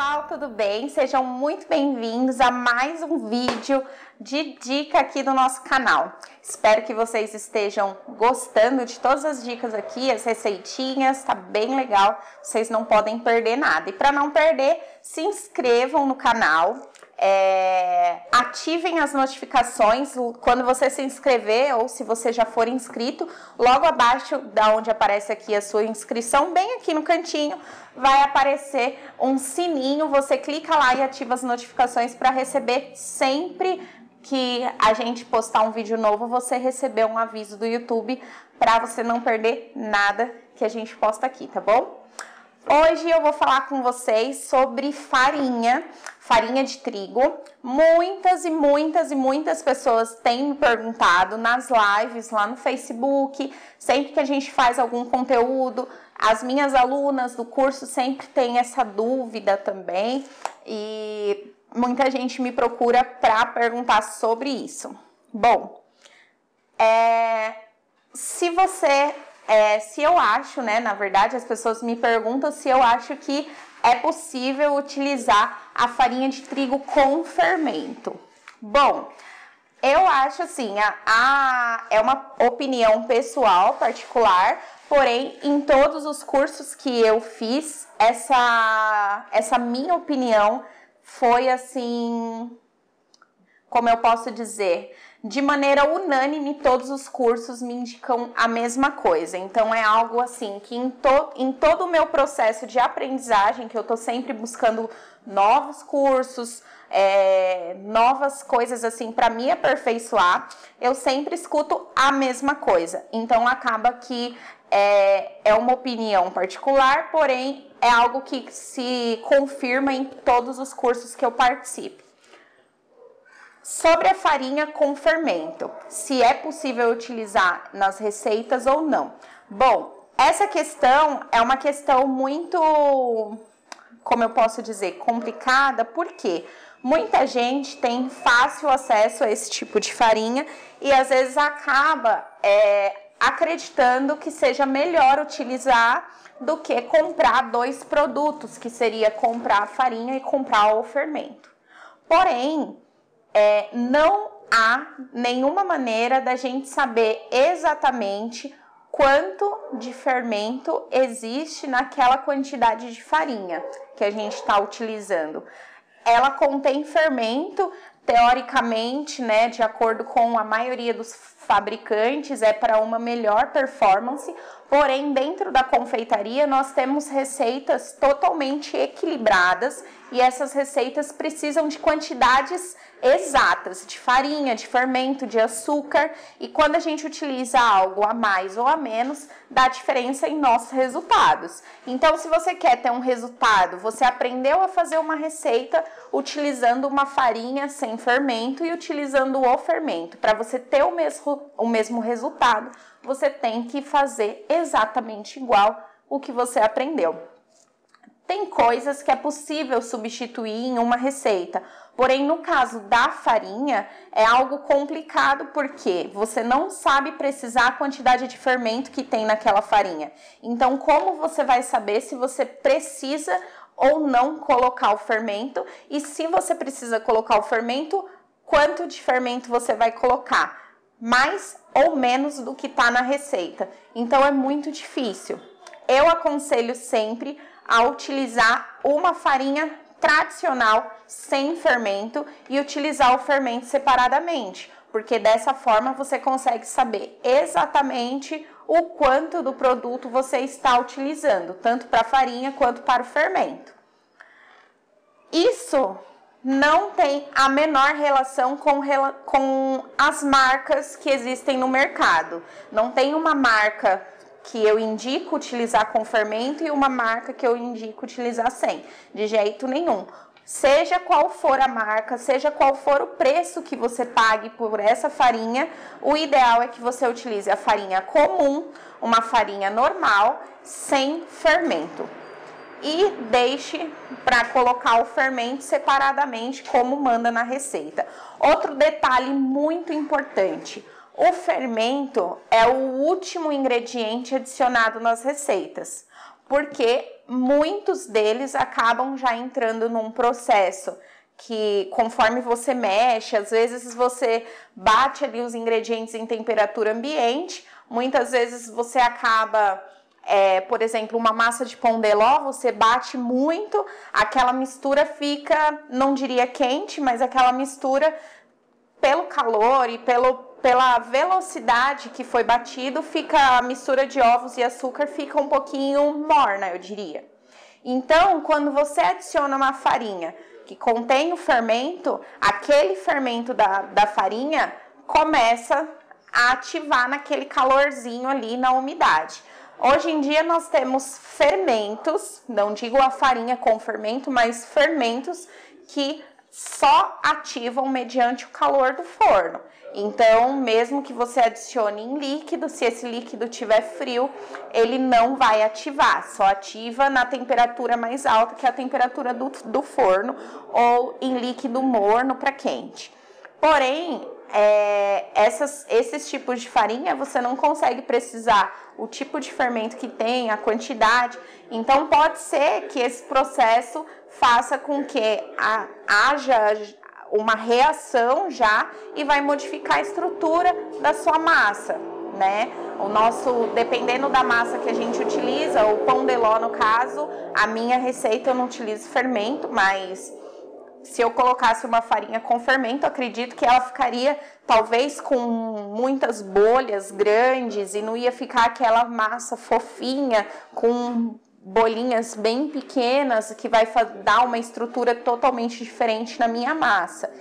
pessoal, tudo bem? Sejam muito bem-vindos a mais um vídeo de dica aqui do nosso canal. Espero que vocês estejam gostando de todas as dicas aqui, as receitinhas, tá bem legal, vocês não podem perder nada. E para não perder, se inscrevam no canal, ativem as notificações quando você se inscrever ou se você já for inscrito, logo abaixo da onde aparece aqui a sua inscrição, bem aqui no cantinho, vai aparecer um sininho, você clica lá e ativa as notificações para receber sempre que a gente postar um vídeo novo, você receber um aviso do YouTube para você não perder nada que a gente posta aqui, tá bom? Hoje eu vou falar com vocês sobre farinha de trigo. Muitas pessoas têm me perguntado nas lives, lá no Facebook, sempre que a gente faz algum conteúdo, as minhas alunas do curso sempre têm essa dúvida também e muita gente me procura para perguntar sobre isso. Bom, se eu acho, né, na verdade, as pessoas me perguntam se eu acho que é possível utilizar a farinha de trigo com fermento. Bom, eu acho assim, é uma opinião pessoal, particular, porém, em todos os cursos que eu fiz, essa minha opinião foi assim, como eu posso dizer, de maneira unânime, todos os cursos me indicam a mesma coisa. Então, é algo assim, que em todo o meu processo de aprendizagem, que eu tô sempre buscando novos cursos, novas coisas assim para me aperfeiçoar, eu sempre escuto a mesma coisa. Então, acaba que é uma opinião particular, porém, é algo que se confirma em todos os cursos que eu participo. Sobre a farinha com fermento, se é possível utilizar nas receitas ou não. Bom, essa questão é uma questão muito, como eu posso dizer, complicada, porque muita gente tem fácil acesso a esse tipo de farinha e às vezes acaba acreditando que seja melhor utilizar do que comprar dois produtos, que seria comprar a farinha e comprar o fermento. Porém, não há nenhuma maneira da gente saber exatamente quanto de fermento existe naquela quantidade de farinha que a gente está utilizando. Ela contém fermento, teoricamente, né, de acordo com a maioria dos fabricantes, é para uma melhor performance, porém, dentro da confeitaria, nós temos receitas totalmente equilibradas e essas receitas precisam de quantidades exatas de farinha, de fermento, de açúcar, e quando a gente utiliza algo a mais ou a menos, dá diferença em nossos resultados. Então, se você quer ter um resultado, você aprendeu a fazer uma receita utilizando uma farinha sem fermento e utilizando o fermento. Para você ter o mesmo resultado, você tem que fazer exatamente igual o que você aprendeu. Tem coisas que é possível substituir em uma receita, porém no caso da farinha é algo complicado porque você não sabe precisar a quantidade de fermento que tem naquela farinha. Então, como você vai saber se você precisa ou não colocar o fermento? E se você precisa colocar o fermento, quanto de fermento você vai colocar? Mais ou menos do que está na receita. Então, é muito difícil. Eu aconselho sempre a utilizar uma farinha tradicional sem fermento e utilizar o fermento separadamente, porque dessa forma você consegue saber exatamente o quanto do produto você está utilizando, tanto para a farinha quanto para o fermento. Isso não tem a menor relação com as marcas que existem no mercado. Não tem uma marca que eu indico utilizar com fermento e uma marca que eu indico utilizar sem, de jeito nenhum. Seja qual for a marca, seja qual for o preço que você pague por essa farinha, o ideal é que você utilize a farinha comum, uma farinha normal, sem fermento. E deixe para colocar o fermento separadamente, como manda na receita. Outro detalhe muito importante: o fermento é o último ingrediente adicionado nas receitas, porque muitos deles acabam já entrando num processo que, conforme você mexe, às vezes você bate ali os ingredientes em temperatura ambiente, muitas vezes você acaba, por exemplo, uma massa de pão de ló, você bate muito, aquela mistura fica, não diria quente, mas aquela mistura, pelo calor e pela velocidade que foi batido, fica a mistura de ovos e açúcar fica um pouquinho morna, eu diria. Então, quando você adiciona uma farinha que contém o fermento, aquele fermento da farinha começa a ativar naquele calorzinho ali na umidade. Hoje em dia nós temos fermentos, não digo a farinha com fermento, mas fermentos que só ativam mediante o calor do forno. Então, mesmo que você adicione em líquido, se esse líquido tiver frio, ele não vai ativar, só ativa na temperatura mais alta, que é a temperatura do forno, ou em líquido morno para quente. Porém, esses tipos de farinha, você não consegue precisar o tipo de fermento que tem, a quantidade. Então, pode ser que esse processo faça com que haja uma reação já e vai modificar a estrutura da sua massa, né? Dependendo da massa que a gente utiliza, o pão de ló no caso, a minha receita eu não utilizo fermento, mas se eu colocasse uma farinha com fermento, acredito que ela ficaria talvez com muitas bolhas grandes e não ia ficar aquela massa fofinha com bolinhas bem pequenas que vai dar uma estrutura totalmente diferente na minha massa.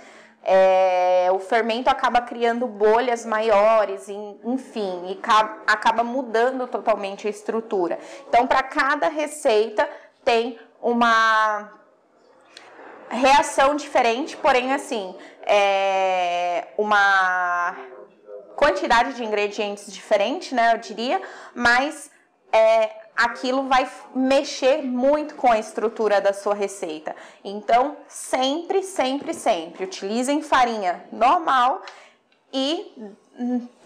O fermento acaba criando bolhas maiores, enfim, e acaba mudando totalmente a estrutura. Então, para cada receita tem uma reação diferente, porém assim, uma quantidade de ingredientes diferente, né, eu diria, mas aquilo vai mexer muito com a estrutura da sua receita. Então, sempre, sempre, sempre utilizem farinha normal e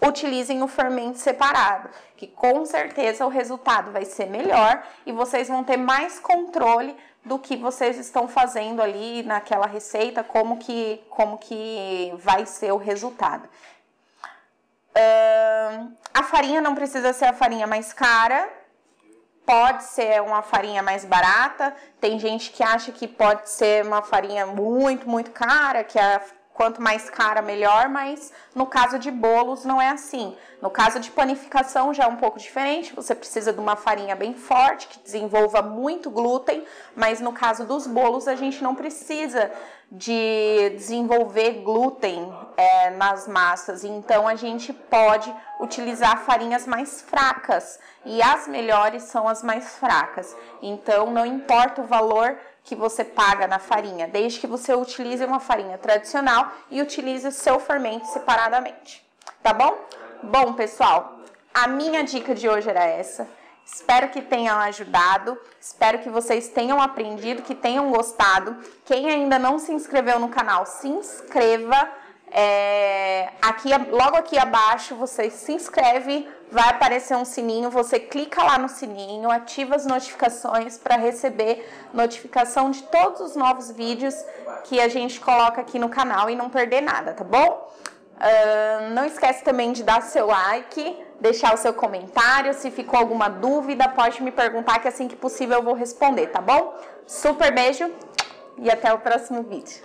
utilizem o fermento separado, que com certeza o resultado vai ser melhor e vocês vão ter mais controle do que vocês estão fazendo ali naquela receita, como que vai ser o resultado. A farinha não precisa ser a farinha mais cara, pode ser uma farinha mais barata. Tem gente que acha que pode ser uma farinha muito, muito cara, que quanto mais cara, melhor, mas no caso de bolos não é assim. No caso de panificação já é um pouco diferente, você precisa de uma farinha bem forte, que desenvolva muito glúten, mas no caso dos bolos a gente não precisa de desenvolver glúten nas massas, então a gente pode utilizar farinhas mais fracas, e as melhores são as mais fracas. Então não importa o valor que você paga na farinha, desde que você utilize uma farinha tradicional e utilize o seu fermento separadamente, tá bom? Bom, pessoal, a minha dica de hoje era essa. Espero que tenham ajudado, espero que vocês tenham aprendido, que tenham gostado. Quem ainda não se inscreveu no canal, se inscreva. Logo aqui abaixo você se inscreve, vai aparecer um sininho, você clica lá no sininho, ativa as notificações para receber notificação de todos os novos vídeos que a gente coloca aqui no canal e não perder nada, tá bom? Não esquece também de dar seu like, deixar o seu comentário, se ficou alguma dúvida pode me perguntar que assim que possível eu vou responder, tá bom? Super beijo e até o próximo vídeo.